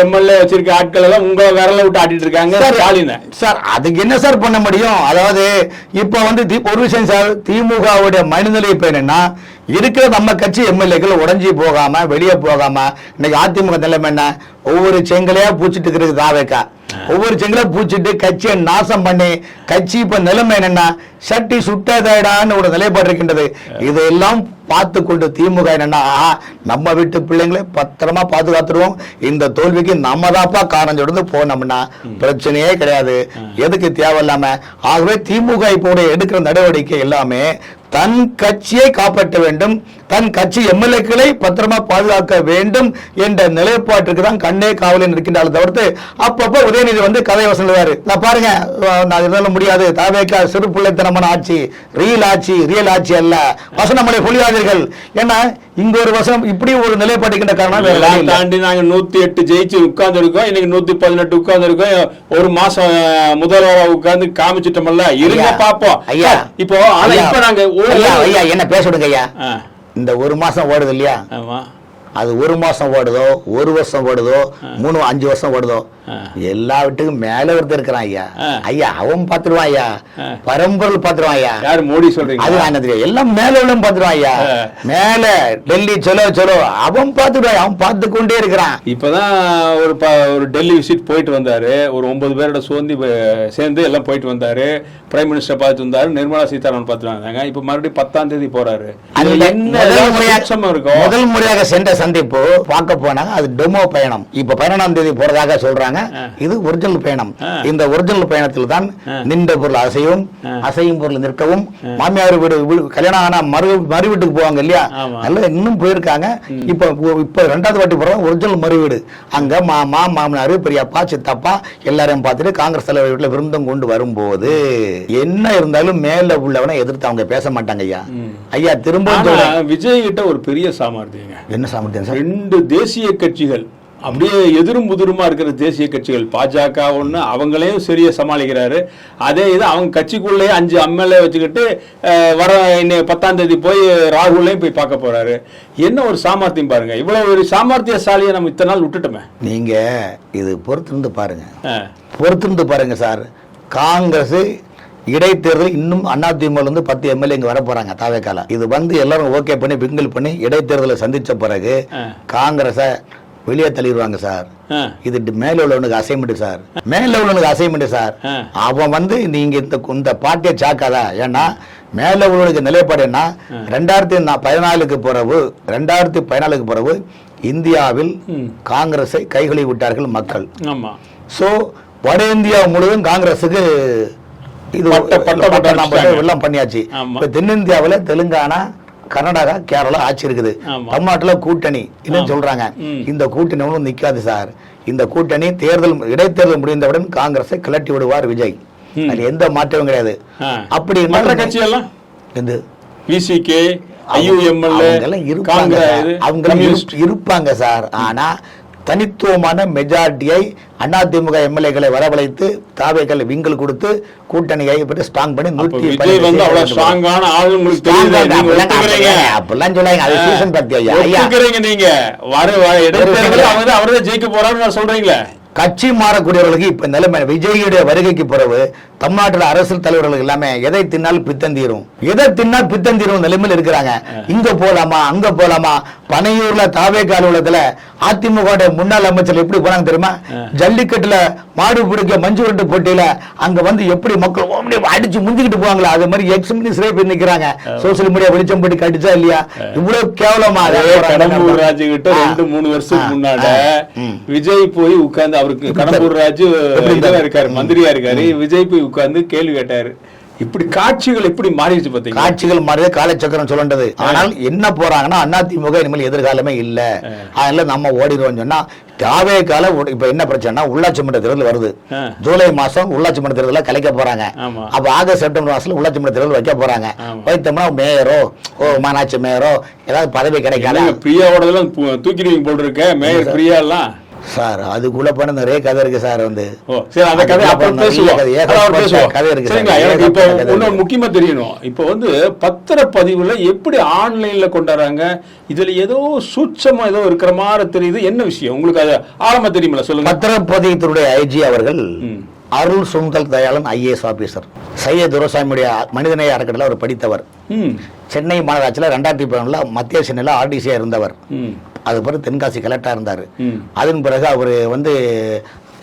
எம்எல்ஏ வச்சிருக்க ஆட்கள் எல்லாம் உங்களை விரல விட்டு ஆட்டிட்டு இருக்காங்க ஸ்டாலின் சார். அதுக்கு என்ன சார் பண்ண முடியும்? அதாவது இப்ப வந்து ஒரு விஷயம் சார், திமுகவுடைய மனநிலை இப்ப என்னன்னா, இருக்கிற நம்ம கட்சி எம்எல்ஏக்கள் உடஞ்சி போகாம வெளியே போகாம, இன்னைக்கு அதிமுக நிலைமை என்ன, ஒவ்வொரு செங்கலையா பூச்சிட்டு இருக்கிறது தாவேக்கா, ஒவ்வொரு செங்கலை பூச்சிட்டு கட்சியை நாசம் பண்ணி, கட்சி இப்ப நிலைமை என்னன்னா சட்டி சுட்டதாடான்னு ஒரு நிலைப்பாடு இருக்கின்றது. இதெல்லாம் பார்த்து கொண்டு திமுக என்னன்னா, நம்ம வீட்டு பிள்ளைங்களை பத்திரமா பாதுகாத்துருவோம், இந்த தோல்விக்கு நம்ம தாப்பா காரணம் சொல்லிட்டு போனோம்னா பிரச்சனையே கிடையாது, எதுக்கு தேவையில்லாம. ஆகவே திமுக இப்போ எடுக்கிற நடவடிக்கை எல்லாமே தன் கட்சியை காப்பாற்ற வேண்டும், தன் கட்சி எம்எல்ஏக்களை பத்திரமா பாதுகாக்க வேண்டும் என்ற நிலைப்பாட்டுக்கு தான் கண்ணே காவலில் இருக்கின்றாலும் தவிர்த்து அப்பப்போ உதயநிதி வந்து கதை வசனம் சொல்லுவாரு. நான் பாருங்க, நான் இதெல்லாம் முடியாது, தாவேக்கா சிறு பிள்ளைத்தனமான ஆட்சி, ரியல் ஆட்சி அல்ல, வசனமலை பொழியாதீர்கள். ஏன்னா இங்க ஒரு வசனம் இப்படி ஒரு நிலைப்பாட்டுக்கின்ற காரணம் தாண்டி நாங்க 108 ஜெயிச்சு உட்கார்ந்து இருக்கோம், இன்னைக்கு 118 உட்கார்ந்து இருக்கோம். ஒரு மாசம் முதல்வராக உட்கார்ந்து காமிச்சிட்டோம்ல, இருங்க பாப்போம் ஐயா. இப்போ இப்ப நாங்க ஐயா என்ன பேச விடுங்க ஐயா. இந்த ஒரு மாசம் ஓடுது இல்லையா, அது ஒரு மாசம் ஓடுதோ, ஒரு வருஷம் ஓடுதோ, 3-5 வருஷம் ஓடுதோ, எல்லா வீட்டுக்கும் மேல ஒருத்தர் இருக்கிறான் ஐயா. ஐயா அவன் பாத்துருவான் ஐயா, பரம்பொருள் பாத்துருவான் ஐயா. யாரு மோடி சொல்றீங்க? அது என்ன தெரியும், எல்லாம் மேல உள்ள பாத்துருவான் ஐயா. மேல டெல்லி சொல்லோ அவன் பாத்துருவான், அவன் பார்த்து கொண்டே இருக்கிறான். இப்பதான் ஒரு டெல்லி விசிட் போயிட்டு வந்தாரு, ஒரு 9 பேரோட சேர்ந்து எல்லாம் போயிட்டு வந்தாரு. பிரைம் மினிஸ்டர் பார்த்து வந்தாரு, நிர்மலா சீதாராமன் பார்த்துட்டு வந்தாங்க. இப்ப மறுபடியும் 10ஆம் தேதி போறாரு. முதல் முறையாக சென்ற சந்திப்பு பார்க்க போனாங்க, அது டெமோ பயணம். இப்ப 11ஆம் தேதி போறதாக சொல்றாங்க. இது ஒரிஜினல் பயணம். இந்த ஒரிஜினல் பயணத்தில் தான் நின்ற பொருள் அசையும் பொருள் நிற்கவும், மாமியார் வீடு கல்யாணம் ஆனா மறு வீட்டுக்கு போவாங்க இல்லையா, நல்ல இன்னும் போயிருக்காங்க. இப்ப 2வது வாட்டி போறாங்க ஒரிஜினல் மறு வீடு. அங்க மாமா மாமனாரு பெரியப்பா சித்தப்பா எல்லாரையும் பார்த்துட்டு காங்கிரஸ் தலைவர் வீட்டுல விருந்தம் கொண்டு வரும்போது என்ன இருந்தாலும் மேல உள்ளவனை எதிர்த்து அவங்க பேச மாட்டாங்க ஐயா. ஐயா திரும்ப விஜய் கிட்ட ஒரு பெரிய சாமர்த்தியங்க. என்ன சாமர்த்தியம் சார்? 2 தேசிய கட்சிகள் அப்படியே எதிரும் புதிருமா இருக்கிற தேசிய கட்சிகள், பாஜக ஒண்ணு, அவங்களையும் சரியா சமாளிக்கிறாரு. அதே இது அவங்க கட்சிக்குள்ளேயே 5 எம்எல்ஏ வச்சுக்கிட்டு வர 10ஆம் தேதி போய் ராகுலையும் போய் பார்க்க போறாரு. என்ன ஒரு சாமர்த்தியம் பாருங்க. இவ்வளவு ஒரு சாமர்த்தியசாலியை நம்ம இத்தனை நாள் விட்டுட்டோமே. நீங்க இது பொறுத்திருந்து பாருங்க சார். காங்கிரஸ் இடைத்தேர்தல் இன்னும் அதிமுக 10 எம்எல்ஏ இங்க வர போறாங்க தாவேக்கால. இது வந்து எல்லாரும் ஓகே பண்ணி பிங்கிள் பண்ணி இடைத்தேர்தலை சந்திச்ச பிறகு காங்கிரஸ வெளியே தள்ளிடுவாங்க சார். இது மேல உள்ளவனுக்கு அசைன்மெண்ட் சார். அவன் வந்து நீங்க இந்த பார்ட்டியை சாக்காதா. ஏன்னா மேல உள்ளவனுக்கு நிலைப்பாடு என்ன, 2014க்கு பிறகு இந்தியாவில் காங்கிரஸை கைகளை விட்டார்கள் மக்கள். சோ வட இந்தியா முழுவதும் காங்கிரஸுக்கு இது வெள்ளம் பண்ணியாச்சு. இப்ப தென்னிந்தியாவில் தெலுங்கானா, கர்நாடகா, கேரளா ஆட்சி இருக்குது. தமிழ்நாட்டுல கூட்டணி என்ன சொல்றாங்க, இந்த கூட்டணி ஒன்றும் நிக்காது சார். இந்த கூட்டணி இடைத்தேர்தல் முடிந்தவுடன் காங்கிரஸை கிளட்டி விடுவார் விஜய். அதுல எந்த மாற்றமும் கிடையாது. அப்படி மற்ற கட்சி எல்லாம் இந்த விசிகே IUML அவங்க இருப்பாங்க சார். ஆனா தனித்துவமான மெஜாரிட்டியை அதிமுக எம்எல்ஏக்களை வரவழைத்து தாவேக்களை விங்கல் கொடுத்து கூட்டணியை ஸ்ட்ராங் பண்ணி அப்படிலாம் சொல்லாங்க. அது சீசன் பத்தி நீங்க அவர்தான் ஜெயிக்க போறாருன்னு சொல்றீங்களே. கட்சி மாறக்கூடியவர்களுக்கு இப்ப நிலைமை விஜயுடைய வருகைக்கு பிறகு தமிழ்நாட்டில் அரசியல் தலைவர்கள் எல்லாமே எதை தின்னால் பித்தந்தீரும், எதை தின்னால் பித்தந்தீரும் நிலைமையில் இருக்கிறாங்க. இங்க போலாமா அங்க போலாமா. பனையூர்ல தாவேக அலுவலகத்துல அதிமுக முன்னாள் அமைச்சர் எப்படி போனாங்க தெரியுமா? ஜல்லிக்கட்டுல மாடு பிடிக்க மஞ்சு விரட்டு போட்டியில அங்க வந்து எப்படி மக்கள் அடிச்சு முந்திக்கிட்டு போவாங்களா, அது மாதிரி எக்ஸ் மினிஸ்டரே போய் நிக்கிறாங்க. சோசியல் மீடியா வெளிச்சம் போட்டு கடிச்சா இல்லையா? இவ்வளவு கேவலமா கடம்பூர் ராஜு கிட்ட 2-3 வருஷத்துக்கு முன்னாடி விஜய் போய் உட்கார்ந்து, அவருக்கு கடம்பூர் ராஜு இருக்காரு, மந்திரியா இருக்காரு, விஜய் போய் உட்கார்ந்து கேள்வி கேட்டாரு. இப்படி காட்சிகள் எப்படி மாறிடுச்சு பாத்தீங்க. காட்சிகள் மாறியது காலச்சக்கரம் சொல்லண்டது. ஆனால் என்ன போறாங்கன்னா அதிமுக இனிமேல் எதிர்காலமே இல்ல, அதனால நம்ம ஓடிடுவோம் சொன்னா தாவே கால. இப்ப என்ன பிரச்சனை, உள்ளாட்சி மன்ற தேர்தல் வருது. ஜூலை மாசம் உள்ளாட்சி மன்ற தேர்தல கலைக்க போறாங்க. அப்ப ஆகஸ்ட் செப்டம்பர் மாசத்துல உள்ளாட்சி மன்ற தேர்தல் வைக்க போறாங்க. வைத்தோம்னா மேயரோ மாநாட்சி மேயரோ ஏதாவது பதவி கிடைக்காது. பிரியாவோட தூக்கிடுவீங்க போல் இருக்க மேயர் பிரியா எல்லாம் சார். அதுக்குள்ள பண்ண நிறைய கதை இருக்கு சார். வந்து முக்கியமா தெரியணும். இப்ப வந்து பத்திரப்பதிவுல எப்படி ஆன்லைன்ல கொண்டாடுறாங்க, இதுல ஏதோ சூட்சமா ஏதோ இருக்கிற மாதிரி தெரியுது. என்ன விஷயம் உங்களுக்கு அது ஆழமா தெரியுமா சொல்லுங்க. பத்திரப்பதிவுத்துறை ஐஜி அவர்கள் அருள் சுந்தல் தயாளன் IAS ஆபீசர். சையத் துரைசாமியுடைய மனிதநேய அறக்கட்டளை அவர் படித்தவர். சென்னை மாநகராட்சியில் 2011 மத்திய சென்னையில் RDC இருந்தவர். அது பிறகு தென்காசி கலெக்டரா இருந்தார். அதன் பிறகு அவர் வந்து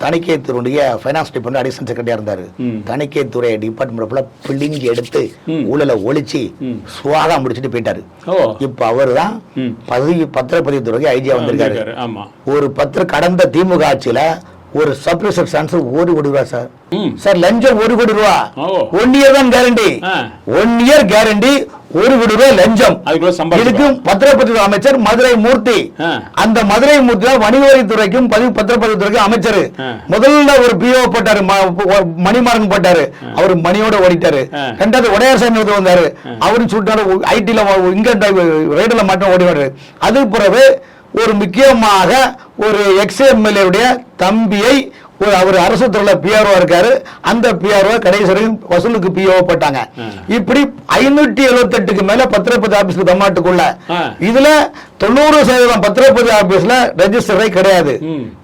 தணிக்கைத்துறையுடைய ஃபைனான்ஸ் டிபார்ட்மெண்ட் அடிஷனல் செக்ரட்டரியா இருந்தாரு. தணிக்கைத்துறை டிபார்ட்மெண்ட் பில்டிங் எடுத்து ஊழல ஒழிச்சு சுவாகா முடிச்சுட்டு போயிட்டாரு. இப்ப அவரு தான் பத்திரப்பதிவுத்துறைக்கு ஐஜியா வந்திருக்காரு. ஒரு கடந்த திமுக ஆட்சியில ஒரு சப்ரிசர் சான்சர் 1 கோடி ரூபாய் சார். சார் லஞ்சம் 1 கோடி ரூபாய். 1 இயர் தான் கேரண்டி. 1 இயர் கேரண்டி, 1 கோடி ரூபாய் லஞ்சம். இதுக்கு பத்திரப்பதிவு அமைச்சர் மதுரை மூர்த்தி. அந்த மதுரை மூர்த்தி தான் வணிகவரித்துறைக்கும் பத்திரப்பதிவுத்துறைக்கும் அமைச்சர். முதல்ல ஒரு பிஓ போட்டாரு, மணிமாறன் போட்டாரு, அவரு மணியோட ஓடிட்டாரு. ரெண்டாவது உடையார்சாமி வந்தாரு, அவரும் சுட்டாரு. ஐடில இங்க ரைடுல மட்டும் ஓடிவாரு. அது பிறகு ஒரு முக்கியமாக ஒரு எக்ஸ்-எம்எல்ஏ தம்பியை அவர் அரசு துறையில PRO இருக்காரு. அந்த PRO கடைசி வரைக்கும் வசூலுக்கு PO போட்டாங்க. இப்படி 578க்கு மேல பத்திரப்பதிவு ஆபீஸ்க்கு தமிழ்நாட்டுக்குள்ள. இதுல 90% பத்திரப்பதிவு ஆபீஸ்ல ரெஜிஸ்டரே கிடையாது.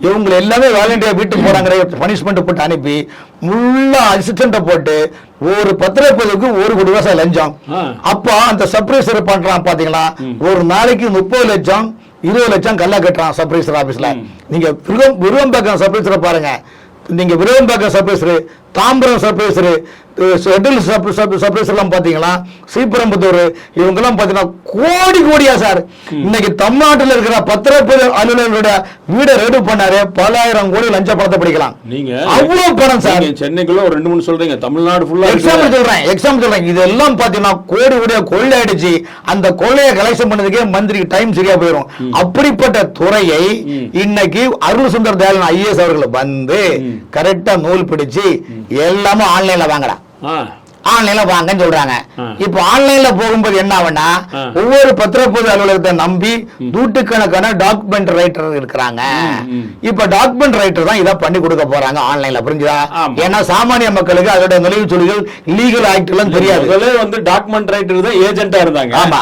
இவங்க எல்லாமே வாலண்டியர் வீட்டுக்கு போறாங்க, பனிஷ்மெண்ட் போட்டு அனுப்பி முள்ள அசிஸ்டன்ட போட்டு ஒரு பத்திரப்பதிவுக்கு 1 கோடி ரூபாய் லஞ்சம். அப்ப அந்த சப்ரைசர் பண்றான் பாத்தீங்களா, ஒரு நாளைக்கு 30 லட்சம் 20 லட்சம் கல்லா கட்டுறான் சப்ரைசர் ஆபீஸ்ல. நீங்க விருவம்பாக்கம் சப்ரைசரை பாருங்க, நீங்க விருவம்பாக்கம் சப்ரைசர், தாம்பரம் சப்ரைசர், பாத்தீங்களா, ஸ்ரீபெரும்புத்தூர், இவங்க எல்லாம் பாத்தீங்கன்னா கோடி கோடியா சார். இன்னைக்கு தமிழ்நாட்டில் இருக்கிற பத்திரப்பதிவு அலுவலர்களுடைய வீடை ரெடி பண்ணாரு, பல ஆயிரம் கோடி லஞ்ச பணத்தை பிடிக்கலாம். நீங்க அவ்வளவு பணம் சார். சென்னைக்குள்ள ஒரு 2-3 சொல்றீங்க, தமிழ்நாடு ஃபுல்லா எக்ஸாம்பிள் சொல்றேன். இதெல்லாம் பாத்தீங்கன்னா கோடி கோடியா கொள்ளை அடிச்சு அந்த கொள்ளையை கலெக்ஷன் பண்ணதுக்கே மந்திரிக்கு டைம் சரியா போயிடும். அப்படிப்பட்ட துறையை இன்னைக்கு அருள் சுந்தர் தயாளன் IAS அவர்கள் வந்து கரெக்டா நூல் பிடிச்சு எல்லாமே ஆன்லைன்ல வாங்கலாம், ஆன்லைன்ல வாங்கன்னு சொல்றாங்க. இப்ப ஆன்லைன்ல போகும்போது என்ன ஆகும்னா, ஒவ்வொரு பத்திரப்பதிவு அலுவலகத்தை நம்பி நூற்றுக்கணக்கான டாக்குமெண்ட் ரைட்டர் இருக்கிறாங்க. இப்ப டாக்குமெண்ட் ரைட்டர் தான் இதை பண்ணி கொடுக்க போறாங்க ஆன்லைன்ல, புரிஞ்சுதா? ஏன்னா சாமானிய மக்களுக்கு அதோட நுழைவு சொல்லிகள் லீகல் ஆக்ட் எல்லாம் தெரியாது. வந்து டாக்குமெண்ட் ரைட்டர் தான் ஏஜென்ட்டா இருந்தாங்க. ஆமா.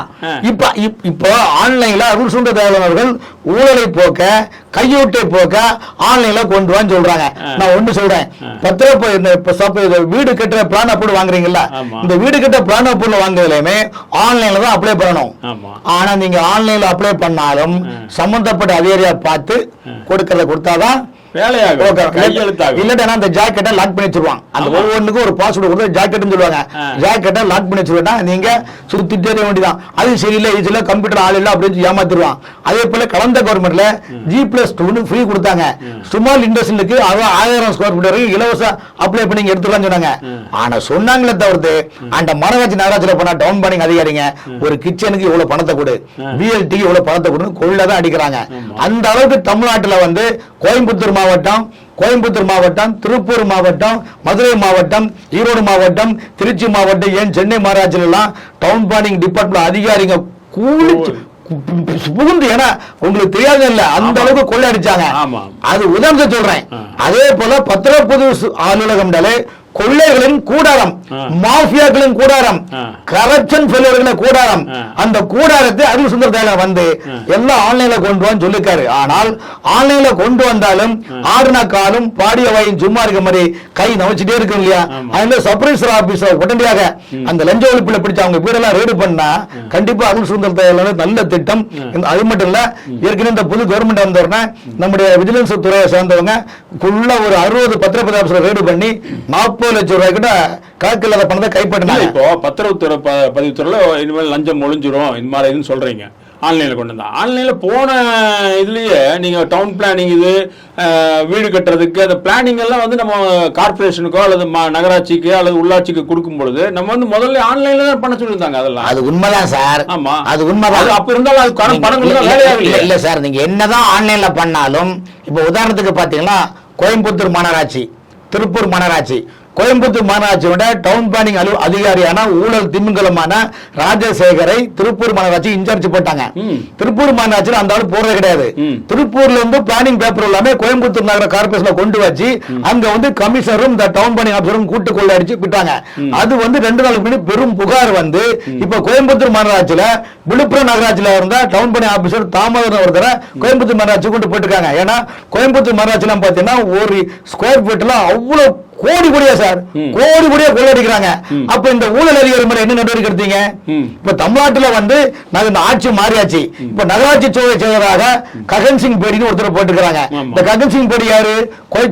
இப்ப ஆன்லைன்ல அருள் சுந்தர் தயாளன் அவர்கள் ஊழலை போக்க, கையூட்டை போக்க ஆன்லைன்ல கொண்டு வான்னு சொல்றாங்க. நான் ஒண்ணு சொல்றேன், பத்திரப்பதிவு வீடு கட்டுற பிளான் அப்ரூவ் வாங்குறீங்க, இந்த வீடு கட்ட பிளான் அப்ரூவல் வாங்குறதுலயுமே ஆன்லைன்ல தான் அப்ளை பண்ணணும். ஆனா நீங்க ஆன்லைன்ல அப்ளை பண்ணாலும் சம்பந்தப்பட்ட அதிகாரியா பார்த்து கொடுக்கறத கொடுத்தாதான் இல்லட்டா அந்த ஜாக்கெட்டை லாக் பண்ணி வச்சிருவாங்க. அந்த ஒவ்வொன்றுக்கும் ஒரு பாஸ்வேர்டு கொடுத்து ஜாக்கெட்னு சொல்லுவாங்க. ஜாக்கெட்டை லாக் பண்ணி வச்சிருவா நீங்க சுத்திட்டே வேண்டியதான். அது சரியில்லை, இதுல கம்ப்யூட்டர் ஆள் இல்லை அப்படின்னு ஏமாத்திடுவான். அதே போல கலந்த கவர்மெண்ட்ல G+2 ஃப்ரீ கொடுத்தாங்க. ஸ்மால் இண்டஸ்ட்ரியலுக்கு 1000 ஸ்கொயர் ஃபீட் வரைக்கும் இலவச அப்ளை பண்ணி எடுத்துக்கலாம் சொன்னாங்க. ஆனா சொன்னாங்களே தவிர்த்து அந்த மாநகராட்சி நகராட்சியில போனா டவுன் பிளானிங் அதிகாரிங்க ஒரு கிச்சனுக்கு இவ்வளவு பணத்தை கொடு, BLT இவ்வளவு பணத்தை கொடுன்னு கொள்ளதான் அடிக்கிறாங்க. அந்த அளவுக்கு தமிழ்நாட்டுல வந்து கோயம்புத்தூர் மாவட்டம், திருப்பூர் மாவட்டம், மதுரை மாவட்டம், ஈரோடு மாவட்டம், திருச்சி மாவட்டம், ஏன் சென்னை மாநகராட்சியில எல்லாம் டவுன் பிளானிங் டிபார்ட்மெண்ட் அதிகாரிங்க புகுந்து, ஏன்னா உங்களுக்கு தெரியாது இல்ல அந்த அளவுக்கு கொள்ளை அடிச்சாங்க. அது உதாரணத்தை சொல்றேன். அதே போல பத்திரப்பதிவு அலுவலகம் கொள்ளைகளின் கூடாரம், மாஃபியாக்களின் கூடாரம், கரப்ஷன் ஃபெயிலியர்களின் கூடாரம். அந்த கூடாரத்தை அருள் சுந்தர் தயாளன் வந்து எல்லாம் ஆன்லைன்ல கொண்டு வந்து சொல்லிருக்காரு. ஆனால் ஆன்லைன்ல கொண்டு வந்தாலும் ஆடின காலம் பாடிய வாயின் சும்மா இருக்க மாதிரி கை நவச்சிட்டே இருக்கு இல்லையா? அதுல சப்ரைசர் ஆபீசர் உடனடியாக அந்த லஞ்ச ஒழிப்புல பிடிச்ச அவங்க வீடெல்லாம் ரெய்டு பண்ணா கண்டிப்பா அருள் சுந்தர் தயாளன் நல்ல திட்டம். அது மட்டும் இல்ல, ஏற்கனவே இந்த புது கவர்மெண்ட் வந்தவொடனே நம்முடைய விஜிலன்ஸ் துறையை சேர்ந்தவங்க ஒரு 60 பத்திரப்பதிவு ஆபீசர் ரெய்டு பண்ணி 40 லட்சம் ரூபாய் கிட்ட கணக்கில்லாத பணத்தை கைப்பற்றினாங்க. இப்போ பத்திரத்துறை பதிவுத்துறையில இனிமேல் லஞ்சம் ஒழிஞ்சிரும் இந்த மாதிரி இதுன்னு சொல்றீங்க. ஆன்லைன்ல கொண்டு வந்தா ஆன்லைன்ல போன இதுலயே நீங்க டவுன் பிளானிங் இது வீடு கட்டுறதுக்கு அந்த பிளானிங் எல்லாம் வந்து நம்ம கார்பரேஷனுக்கோ அல்லது நகராட்சிக்கு அல்லது உள்ளாட்சிக்கு கொடுக்கும் பொழுது நம்ம வந்து முதல்ல ஆன்லைன்ல தான் பண்ண சொல்லியிருந்தாங்க. அதெல்லாம் அது உண்மைதான் சார். ஆமா, அது உண்மைதான். அப்ப இருந்தாலும் அது பணம் வேலையாக இல்ல சார். நீங்க என்னதான் ஆன்லைன்ல பண்ணாலும் இப்ப உதாரணத்துக்கு பாத்தீங்கன்னா கோயம்புத்தூர் மாநகராட்சி, திருப்பூர் மாநகராட்சி, கோயம்புத்தூர் மாநகராட்சியோட டவுன் பிளானிங் அதிகாரியான ஊழல் திமிங்கலமான ராஜசேகரை திருப்பூர் மாநகராட்சி இன்சார்ஜ் போட்டாங்க. திருப்பூர் மாநகராட்சியில் அந்த ஆள் போறதே கிடையாது. திருப்பூர்ல இருந்து பிளானிங் பேப்பர் எல்லாமே கோயம்புத்தூர் நகர கார்பரேஷன்ல கொண்டு வச்சு அங்க வந்து கமிஷனரும் இந்த டவுன் பிளானிங் ஆபீசரும் கூட்டு கொள்ள அடிச்சு விட்டாங்க. அது வந்து 2 நாளுக்கு முன்னாடி பெரும் புகார் வந்து இப்ப கோயம்புத்தூர் மாநகராட்சியில விழுப்புரம் நகராட்சியில இருந்த டவுன் பிளானிங் ஆபீசர் தாமோதரன் ஒருத்தர கோயம்புத்தூர் மாநகராட்சி கொண்டு போட்டுருக்காங்க. ஏன்னா கோயம்புத்தூர் மாநகராட்சியில பாத்தீங்கன்னா ஒரு ஸ்கொயர் ஃபீட்ல அவ்வளவு கோடி கோடியா சார், கோடி கோடியா கொள்ளடிக்கிறாங்க. அப்ப இந்த ஊழல் அதிகாரி மேல என்ன நடவடிக்கை எடுத்தீங்க? இப்ப தமிழ்நாட்டுல வந்து இந்த ஆட்சி மாறியாச்சு. இப்ப நகராட்சி செயலராக ககன் சிங் பேடின்னு ஒருத்தர் போட்டுக்கிறாங்க. இந்த ககன் சிங் பேடி யாரு?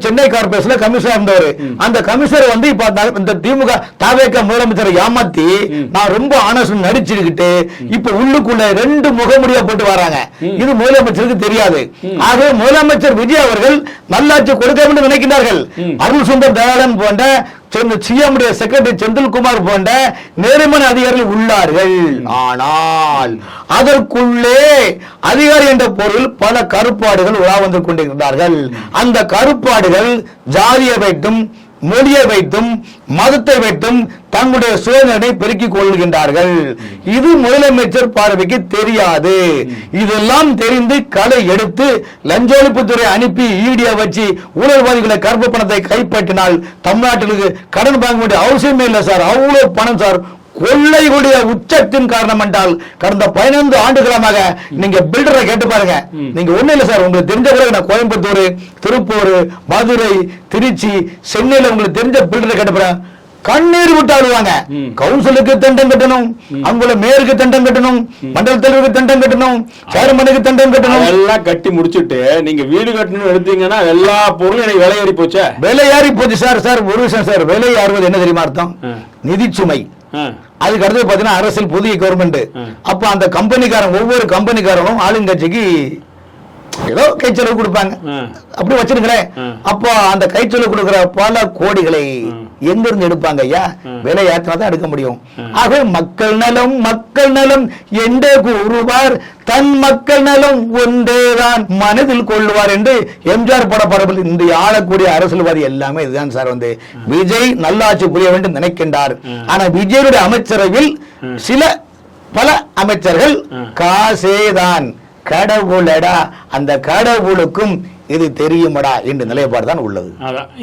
சென்னை கார்பரேஷன்ல கமிஷனர் இருந்தவர். அந்த கமிஷனர் வந்து இப்ப இந்த திமுக தாவேக முதலமைச்சரை ஏமாத்தி நான் ரொம்ப ஆனஸ்ட் நடிச்சுக்கிட்டு இப்ப உள்ளுக்குள்ள 2 முகமுடியா போட்டு வராங்க. இது முதலமைச்சருக்கு தெரியாது. ஆக முதலமைச்சர் விஜய் அவர்கள் நல்லாட்சி கொடுக்க வேண்டும் நினைக்கிறார்கள். அருள் சுந்தர் தயாளன் போன்ற சிஎம்முடைய செக்ரட்டரி செந்தில்குமார் போன்ற நேர்மையான அதிகாரிகள் உள்ளார்கள். ஆனால் அதற்குள்ளே அதிகாரி என்ற பொருள் பல கருப்பாடுகள் உலா வந்து கொண்டிருக்கிறார்கள். அந்த கருப்பாடுகள் ஜாதியை வைத்தும் மொழியை வைத்தும் மதத்தை வைத்தும் தங்களுடைய சுயநலனை பெருக்கிக் கொள்கின்றார்கள். இது முதலமைச்சர் பார்வைக்கு தெரியாது. இதெல்லாம் தெரிந்து களை எடுத்து லஞ்ச ஒழிப்புத்துறை அனுப்பி ஈடியா வச்சு ஊழல்வாதிகளை கருப்பு பணத்தை கைப்பற்றினால் தமிழ்நாட்டிற்கு கடன் வாங்க வேண்டிய அவசியமே இல்லை சார். அவ்வளவு பணம் சார். கொள்ளைகளுடைய உச்சத்தின் காரணம் என்றால் கடந்த 15 ஆண்டுகளமாக நீங்க பில்டரை கேட்டு பாருங்க. நீங்க ஒண்ணு இல்ல சார், உங்களுக்கு தெரிஞ்ச பிறகு நான் கோயம்புத்தூர், திருப்பூர், மதுரை, திருச்சி, சென்னையில உங்களுக்கு தெரிஞ்ச பில்டரை கேட்டு பாருங்க, கண்ணீர் விட்டு ஆடுவாங்க. கவுன்சிலுக்கு தண்டம் கட்டணும், அங்குள்ள மேயருக்கு தண்டம் கட்டணும், மண்டல தலைவருக்கு தண்டம் கட்டணும், சேர்மனுக்கு தண்டம் கட்டணும். எல்லாம் கட்டி முடிச்சுட்டு நீங்க வீடு கட்டணும் எடுத்தீங்கன்னா எல்லா பொருளும் எனக்கு விலை ஏறி போச்சு. விலை ஏறி போச்சு சார். சார் ஒரு விஷயம் சார், விலை ஏறுவது என்ன தெரியுமா அர்த்தம்? நிதி சுமை. அதுக்கு அடுத்து பாத்தீங்கன்னா அரசியல் புதிய கவர்மெண்ட். அப்ப அந்த கம்பெனிக்காரன் ஒவ்வொரு கம்பெனிக்காரனும் ஆளுங்கட்சிக்கு ஏதோ கைச்செலவு கொடுப்பாங்க. அப்படி வச்சிருக்கிறேன். அப்போ அந்த கைச்செலவு கொடுக்கிற பல கோடிகளை எங்கிருந்து எடுப்பாங்க ஐயா? விலை ஏற்றினாதான் எடுக்க முடியும். ஆகவே மக்கள் நலம் மக்கள் நலம் என்றே கூறுவார், தன் மக்கள் நலம் ஒன்றேதான் மனதில் கொள்ளுவார் என்று எம்ஜிஆர் படப்படப்பில் இந்த ஆளக்கூடிய அரசியல்வாதி எல்லாமே இதுதான் சார். வந்து விஜய் நல்லாட்சி புரிய வேண்டும் நினைக்கின்றார். ஆனா விஜயுடைய அமைச்சரவையில் பல அமைச்சர்கள் காசேதான், கடவுளடா, அந்த கடவுளுக்கும் இது தெரியுமடா என்ற நிலைப்பாடு தான் உள்ளது.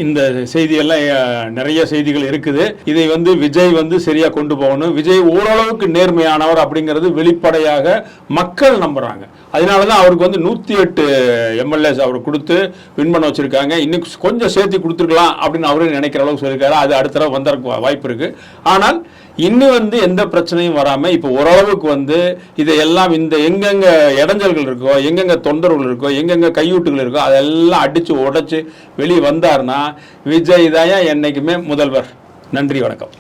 இந்த செய்தியெல்லாம் நிறைய செய்திகள் இருக்குது. இதை வந்து விஜய் வந்து சரியா கொண்டு போகணும். விஜய் ஓரளவுக்கு நேர்மையானவர் அப்படிங்கிறது வெளிப்படையாக மக்கள் நம்புறாங்க. அதனாலதான் அவருக்கு வந்து 108 எம்எல்ஏஸ் அவர் கொடுத்து வின் பண்ண வச்சிருக்காங்க. இன்னும் கொஞ்சம் சேர்த்து கொடுத்துருக்கலாம் அப்படின்னு அவரே நினைக்கிற அளவுக்கு சொல்லியிருக்காரு. அது அடுத்த தடவை வந்தறதுக்கு வாய்ப்பு இருக்கு. ஆனால் இன்னும் வந்து எந்த பிரச்சனையும் வராம இப்ப ஓரளவுக்கு வந்து இதையெல்லாம் இந்த எங்கெங்க இடைஞ்சல்கள் இருக்கோ, எங்கெங்க தொந்தரவுகள் இருக்கோ, எங்கெங்க கையூட்டுகள் இருக்கோ அதெல்லாம் அடிச்சு உடைச்சு வெளியே வந்தாருன்னா விஜய் தான் என்னைக்குமே முதல்வர். நன்றி, வணக்கம்.